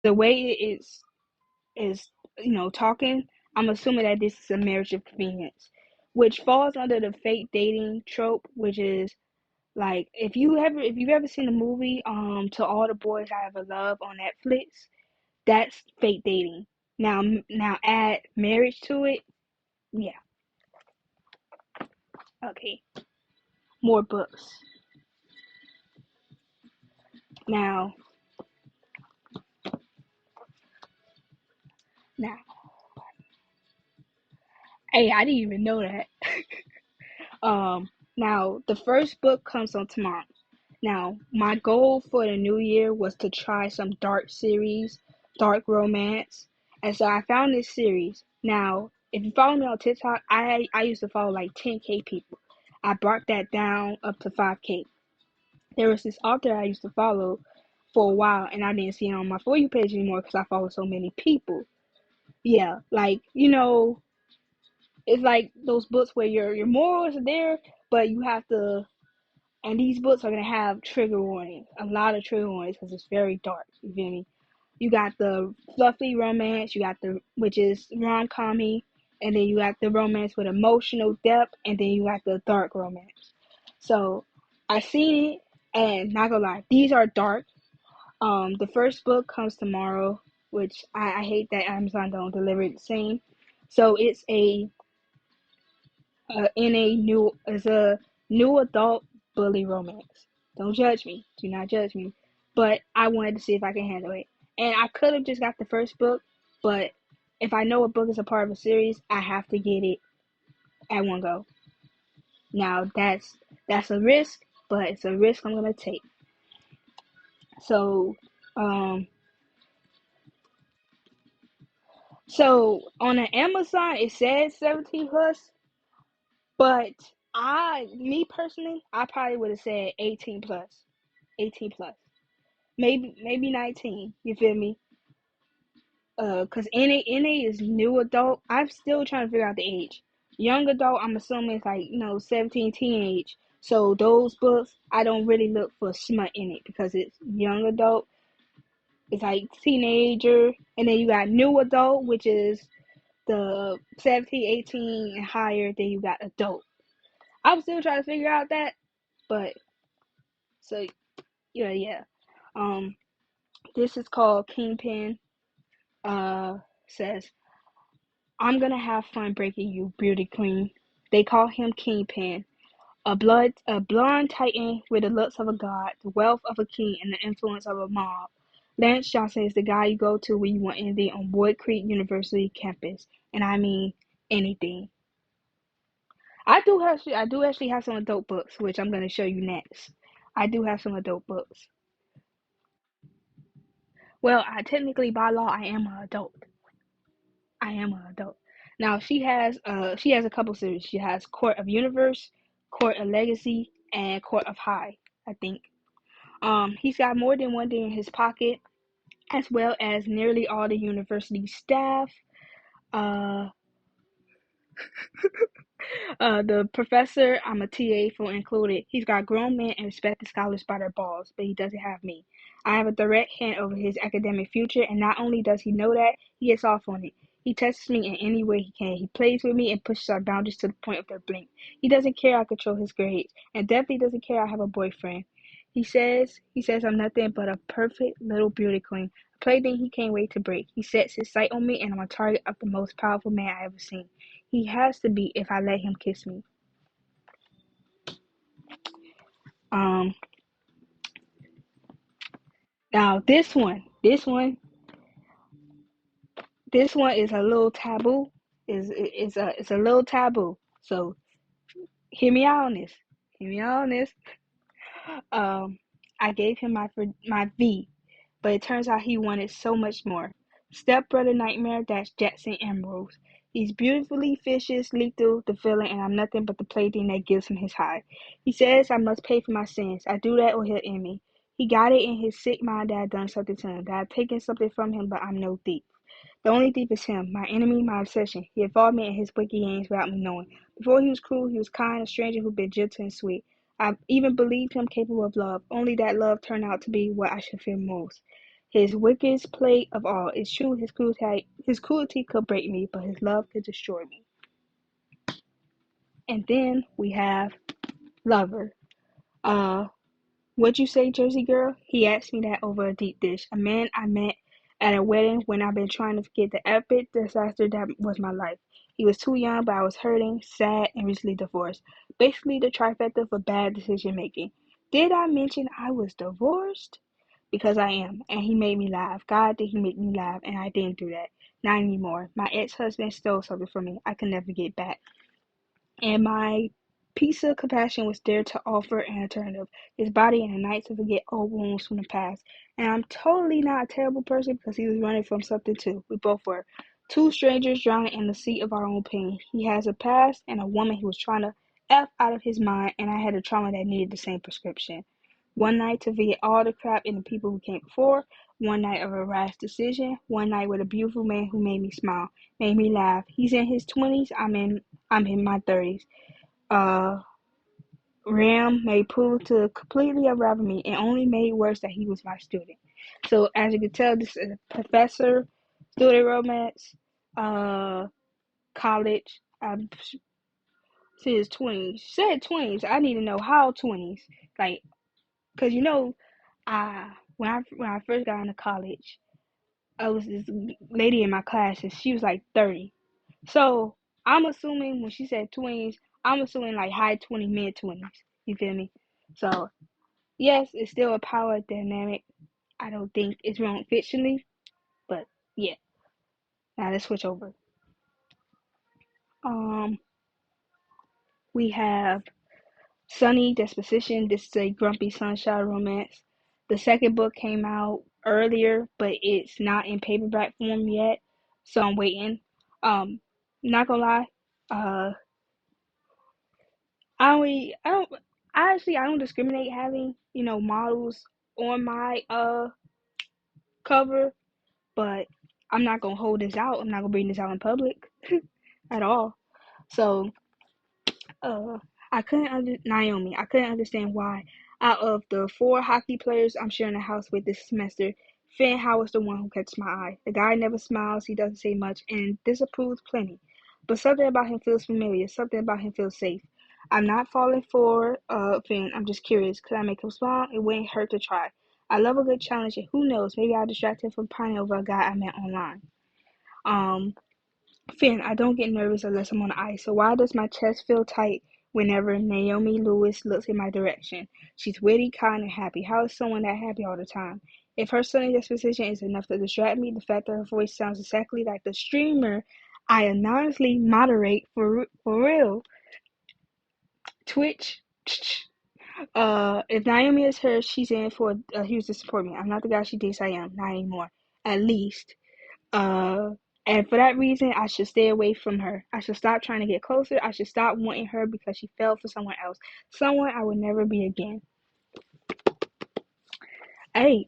The way it is talking, I'm assuming that this is a marriage of convenience, which falls under the fake dating trope, which is like if you've ever seen the movie To All the Boys I Ever Loved on Netflix, that's fake dating. Now add marriage to it. Yeah, okay. More books. Now now hey, I didn't even know that. Now the first book comes on tomorrow. Now, my goal for the new year was to try some dark series, dark romance. And so I found this series. Now, if you follow me on TikTok, I used to follow like 10K people. I brought that down up to 5K. There was this author I used to follow for a while, and I didn't see him on my For You page anymore because I follow so many people. Yeah, like, it's like those books where your morals are there, but you have to. And these books are gonna have trigger warnings, a lot of trigger warnings, because it's very dark. You feel me? You got the fluffy romance, you got the which is rom-commy, and then you got the romance with emotional depth, and then you got the dark romance. So I seen it, and not gonna lie, these are dark. The first book comes tomorrow, which I hate that Amazon don't deliver it the same. So it's a new adult bully romance. Don't judge me. Do not judge me. But I wanted to see if I can handle it. And I could have just got the first book, but if I know a book is a part of a series, I have to get it at one go. Now that's a risk, but it's a risk I'm gonna take. So um so on the Amazon it says 17 plus, but me personally, I probably would have said 18 plus. 18 plus. Maybe 19. You feel me? Cause NA is new adult. I'm still trying to figure out the age. Young adult, I'm assuming it's like 17 teenage. So those books, I don't really look for smut in it because it's young adult. It's like teenager, and then you got new adult, which is the 17, 18 and higher. Then you got adult. I'm still trying to figure out that, but so yeah. Um, this is called Kingpin. Says, I'm gonna have fun breaking you, beauty queen. They call him Kingpin, a blonde titan with the looks of a god, the wealth of a king, and the influence of a mob. Lance Johnson is the guy you go to when you want anything on Wood Creek University campus, and I mean anything. I do actually have some adult books, which I'm gonna show you next. I do have some adult books. Well, I technically by law I am an adult. I am an adult. Now she has a couple series. She has Court of Universe, Court of Legacy, and Court of High, I think. He's got more than one day in his pocket, as well as nearly all the university staff. Uh the professor I'm a TA for included. He's got grown men and respected scholars by their balls, but he doesn't have me. I have a direct hand over his academic future, and not only does he know that, he gets off on it. He tests me in any way he can. He plays with me and pushes our boundaries to the point of their blink. He doesn't care I control his grades, and definitely doesn't care I have a boyfriend. He says I'm nothing but a perfect little beauty queen, a plaything he can't wait to break. He sets his sight on me, and I'm a target of the most powerful man I ever seen. He has to be if I let him kiss me. Um, Now this one is a little taboo. It's a little taboo. So hear me out on this. Hear me out on this. Um, I gave him my V, but it turns out he wanted so much more. Stepbrother nightmare, that's Jackson Emeralds. He's beautifully vicious, lethal, the villain, and I'm nothing but the plaything that gives him his high. He says I must pay for my sins. I do that or he'll end me. He got it in his sick mind that I've done something to him, that I've taken something from him, but I'm no thief. The only thief is him, my enemy, my obsession. He involved me in his wicked games without me knowing. Before he was cruel, he was kind, a stranger who'd been gentle and sweet. I even believed him capable of love, only that love turned out to be what I should fear most. His wickedest plague of all is true. His cruelty could break me, but his love could destroy me. And then we have Lover. Uh, What'd you say, Jersey girl? He asked me that over a deep dish. A man I met at a wedding when I've been trying to forget the epic disaster that was my life. He was too young, but I was hurting, sad, and recently divorced. Basically, the trifecta for bad decision making. Did I mention I was divorced? Because I am, and he made me laugh. God, did he make me laugh, and I didn't do that. Not anymore. My ex-husband stole something from me I can never get back. And my piece of compassion was there to offer an alternative. His body and a night to forget old wounds from the past. And I'm totally not a terrible person because he was running from something too. We both were. Two strangers drowning in the sea of our own pain. He has a past and a woman he was trying to F out of his mind, and I had a trauma that needed the same prescription. One night to forget all the crap and the people who came before. One night of a rash decision. One night with a beautiful man who made me smile, made me laugh. He's in his 20s. I'm in my 30s. Uh, Ram may prove to completely unravel me and only made worse that he was my student. So as you can tell, this is a professor, student romance, uh, college. See his 20s. Said 20s. I need to know how 20s. Like, cause when I first got into college, I was this lady in my class and she was like 30. So I'm assuming when she said 20s, I'm assuming like high 20, mid 20s. You feel me? So yes, it's still a power dynamic. I don't think it's wrong fictionally, but yeah. Now let's switch over. Um, we have Sunny Disposition. This is a grumpy sunshine romance. The second book came out earlier, but it's not in paperback form yet, so I'm waiting. Not gonna lie, uh, I don't, I don't discriminate having models on my cover, but I'm not gonna hold this out. I'm not gonna bring this out in public at all. So uh Naomi. I couldn't understand why out of the four hockey players I'm sharing a house with this semester, Finn Howard's the one who catches my eye. The guy never smiles, he doesn't say much, and disapproves plenty. But something about him feels familiar, something about him feels safe. I'm not falling for Finn, I'm just curious. Could I make him smile? It wouldn't hurt to try. I love a good challenge, and who knows, maybe I'll distract him from pining over a guy I met online. Um Finn, I don't get nervous unless I'm on ice, so why does my chest feel tight whenever Naomi Lewis looks in my direction? She's witty, kind, and happy. How is someone that happy all the time? If her sunny disposition is enough to distract me, the fact that her voice sounds exactly like the streamer I anonymously moderate for real. Twitch. If Naomi is her, she's in for a huge to support me. I'm not the guy she thinks I am, not anymore. At least. Uh, and for that reason, I should stay away from her. I should stop trying to get closer. I should stop wanting her because she fell for someone else, someone I would never be again. Hey,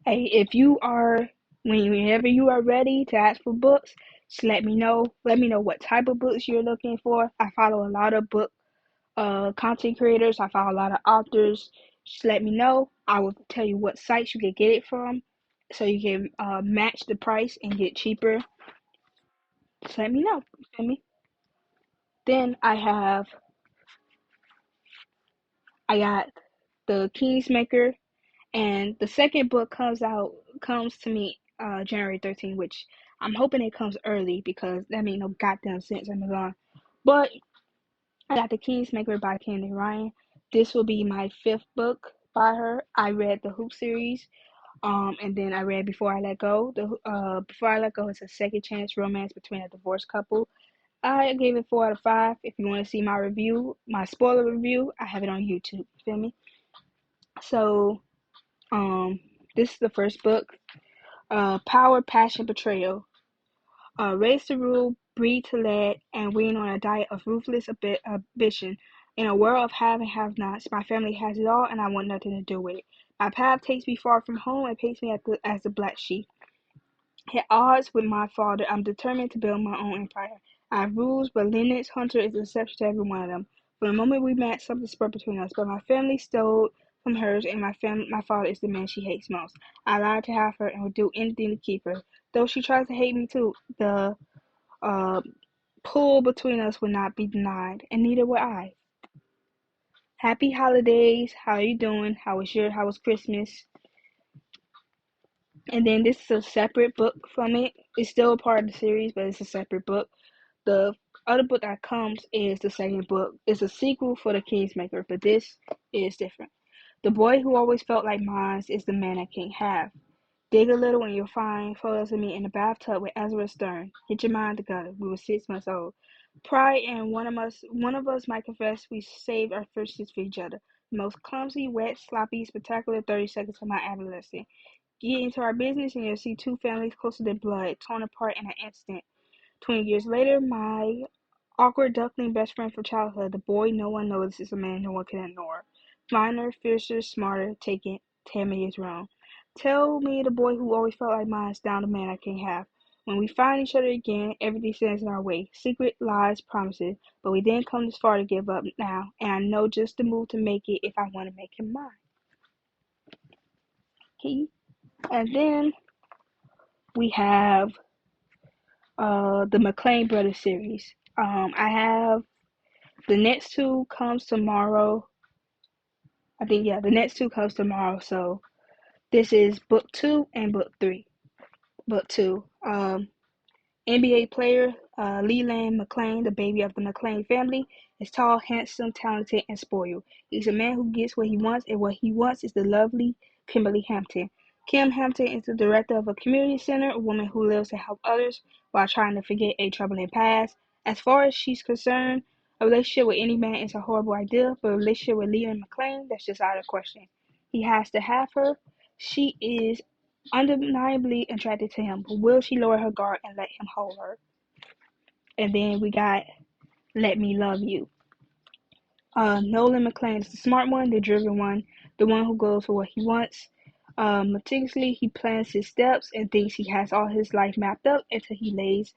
hey, if you are, whenever you are ready to ask for books, just let me know. Let me know what type of books you're looking for. I follow a lot of book content creators. I follow a lot of authors. Just let me know. I will tell you what sites you can get it from, so you can match the price and get cheaper. Just let me know. You feel me? Then I got the Kingsmaker, and the second book comes to me January 13th, which I'm hoping it comes early because that made no goddamn sense. Amazon, but I got the Kingsmaker by Candy Ryan. This will be my fifth book by her. I read the Hoop series, and then I read Before I Let Go. The Before I Let Go is a second chance romance between a divorced couple. I gave it 4 out of 5. If you want to see my review, my spoiler review, I have it on YouTube. Feel me? So, this is the first book. Power, Passion, Betrayal. Raised to rule, breed to lead, and wean on a diet of ruthless ambition. In a world of have and have-nots, my family has it all, and I want nothing to do with it. My path takes me far from home and paints me as the black sheep. At odds with my father, I'm determined to build my own empire. I have rules, but Linus Hunter is an exception to every one of them. From the moment we met, something spurred between us, but my family stowed from hers, and my father is the man she hates most. I lied to have her and would do anything to keep her. Though she tries to hate me too, the uh, pull between us would not be denied, and neither would I. Happy holidays. How are you doing? How was Christmas? And then this is a separate book from it. It's still a part of the series, but it's a separate book. The other book that comes is the second book. It's a sequel for The Kingsmaker, but this is different. The boy who always felt like mine is the man I can't have. Dig a little and you'll find photos of me in the bathtub with Ezra Stern. Get your mind together. We were 6 months old. Pride and one of us might confess we saved our first kiss for each other. The most clumsy, wet, sloppy, spectacular 30 seconds of my adolescence. Get into our business and you'll see two families closer than blood, torn apart in an instant. 20 years later, my awkward duckling best friend from childhood, the boy no one notices, is a man no one can ignore. Finer, fiercer, smarter, taken 10 years wrong. Tell me the boy who always felt like mine is down the man I can't have. When we find each other again, everything stands in our way. Secret, lies, promises. But we didn't come this far to give up now, and I know just the move to make it if I want to make him mine. Okay? And then we have the McClane Brothers series. I have the next two comes tomorrow. I think yeah, the next two comes tomorrow. So this is book 2 and book 3. Book 2. NBA player Leland McClain, the baby of the McClain family, is tall, handsome, talented, and spoiled. He's a man who gets what he wants, and what he wants is the lovely Kimberly Hampton. Kim Hampton is the director of a community center, a woman who lives to help others while trying to forget a troubling past. As far as she's concerned, a relationship with any man is a horrible idea, but a relationship with Leland McClain, that's just out of question. He has to have her. She is undeniably attracted to him, but will she lower her guard and let him hold her? And then we got Let Me Love You. Nolan McClain is the smart one, the driven one, the one who goes for what he wants. Meticulously, he plans his steps and thinks he has all his life mapped up until he lays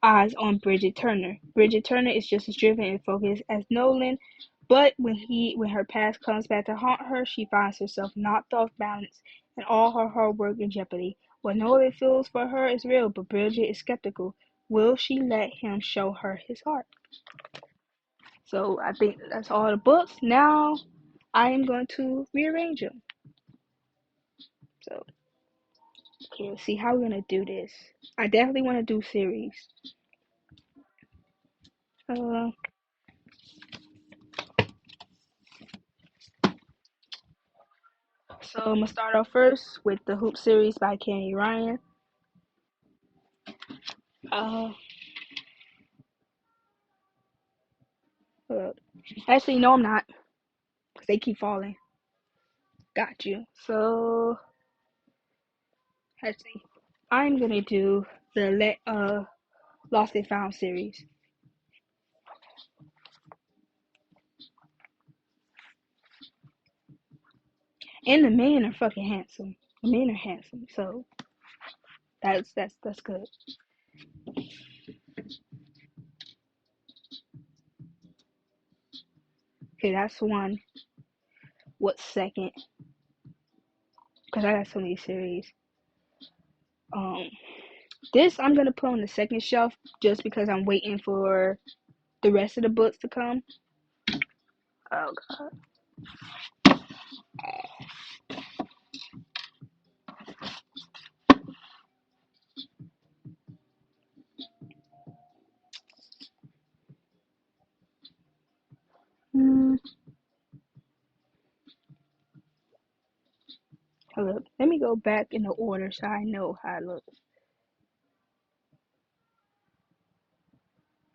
eyes on Bridget Turner. Bridget Turner is just as driven and focused as Nolan, but when her past comes back to haunt her, she finds herself knocked off balance and all her hard work in jeopardy. What Nolan feels for her is real, but Bridget is skeptical. Will she let him show her his heart? So I think that's all the books. Now I am going to rearrange them. So okay, let's see how we're gonna do this. I definitely want to do series. Uh, so I'm gonna start off first with the Hoop series by Kenny Ryan. Uh, uh, actually, no, I'm not, because they keep falling. Got you. So actually, I'm gonna do the Lost and Found series. And the men are fucking handsome. The men are handsome, so that's good. Okay, that's one. What's second? Because I got so many series. Um, this I'm gonna put on the second shelf just because I'm waiting for the rest of the books to come. Oh god. Hmm. Hold up. Let me go back in the order so I know how it looks.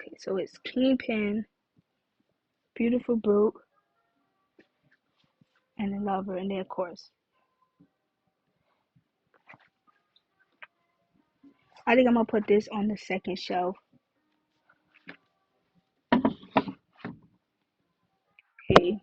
Okay, so it's Kingpin, Beautiful Brute, and the Lover, and then of course I think I'm gonna put this on the second shelf. Okay.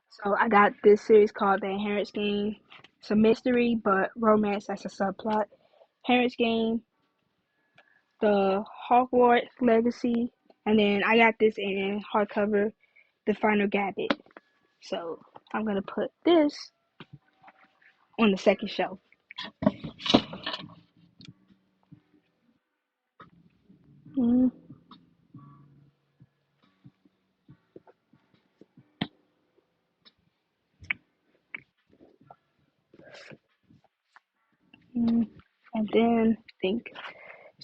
So So I got this series called The Inheritance Game. It's a mystery, but romance as a subplot. Inheritance Game, The Hogwarts Legacy, and then I got this in hardcover, The Final Gambit. So I'm gonna put this on the second shelf. Mm, mm. And then I think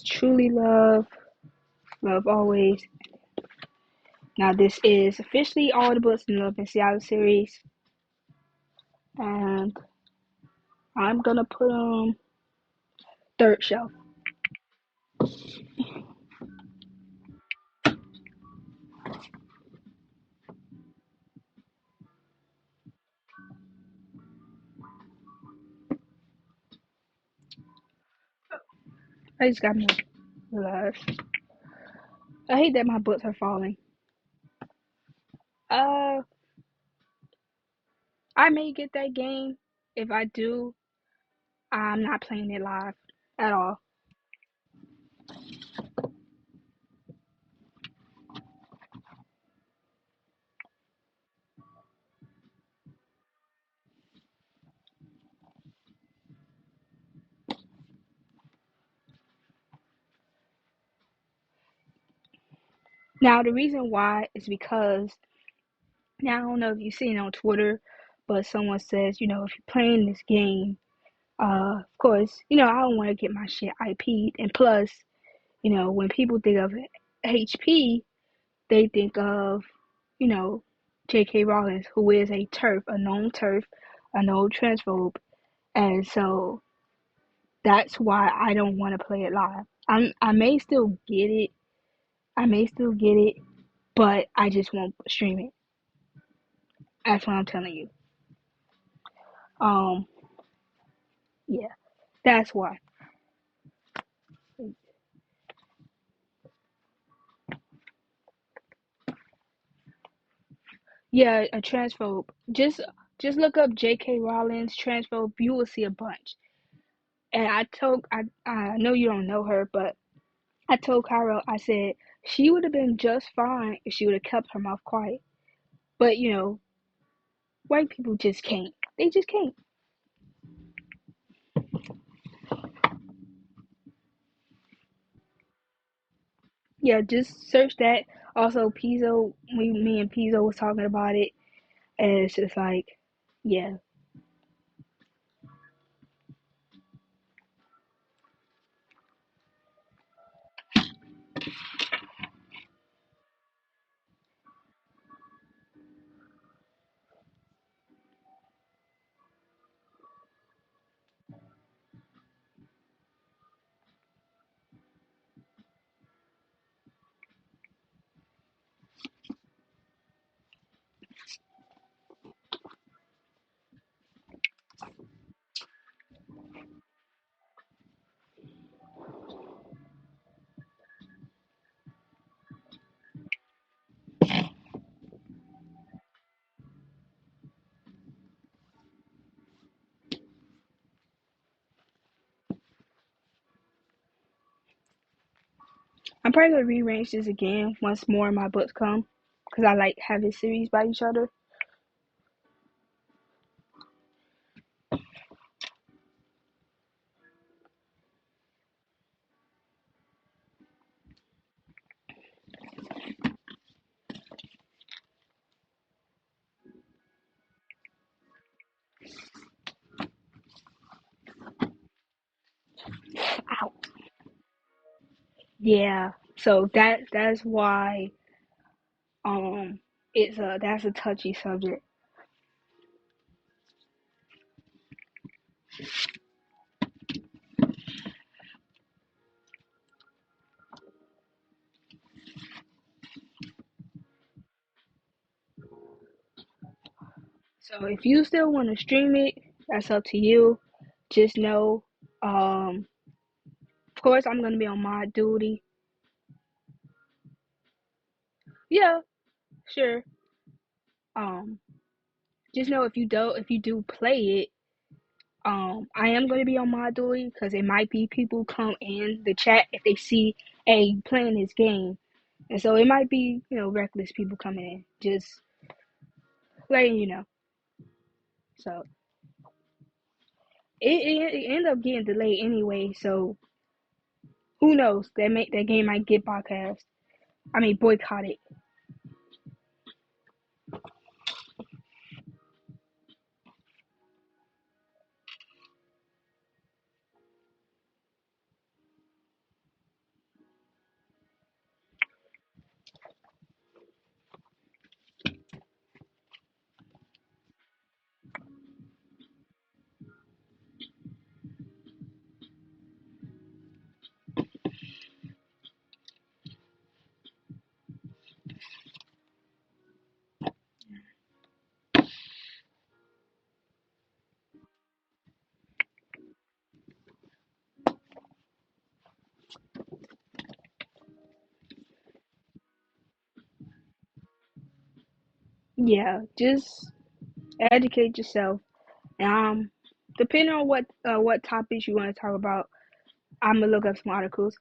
Truly Love, Love Always. Now this is officially all the books in the Love and Seattle series, and I'm gonna put them third shelf. I just got more realize. I hate that my books are falling. Uh, I may get that game. If I do, I'm not playing it live at all. Now the reason why is because now I don't know if you've seen it on Twitter, but someone says, if you're playing this game, of course, I don't want to get my shit IP'd, and plus, when people think of HP, they think of, you know, J.K. Rowling, who is a known TERF, a known transphobe, and so that's why I don't want to play it live. I may still get it, but I just won't stream it. That's what I'm telling you. Um, yeah, that's why. Yeah, a transphobe. Just look up J.K. Rowling's transphobe. You will see a bunch. And I know you don't know her, but I told Cairo, I said she would have been just fine if she would have kept her mouth quiet. But white people just can't. They just can't. Yeah, just search that. Also, Pizzo, me and Pizzo was talking about it, and it's just like, yeah. I'm probably gonna rearrange this again once more of my books come, because I like having series by each other. Ow. Yeah. So that's why that's a touchy subject. So if you still want to stream it, that's up to you. Just know, of course, I'm gonna be on my duty. Yeah, sure. Um, just know if you do play it, I am going to be on Moduli because it might be people come in the chat if they see a playing this game, and so it might be reckless people coming in, just letting you know. So it ended up getting delayed anyway. So who knows? That game might get podcast. I mean boycotted. Yeah, just educate yourself. Depending on what topics you want to talk about, I'm gonna look up some articles.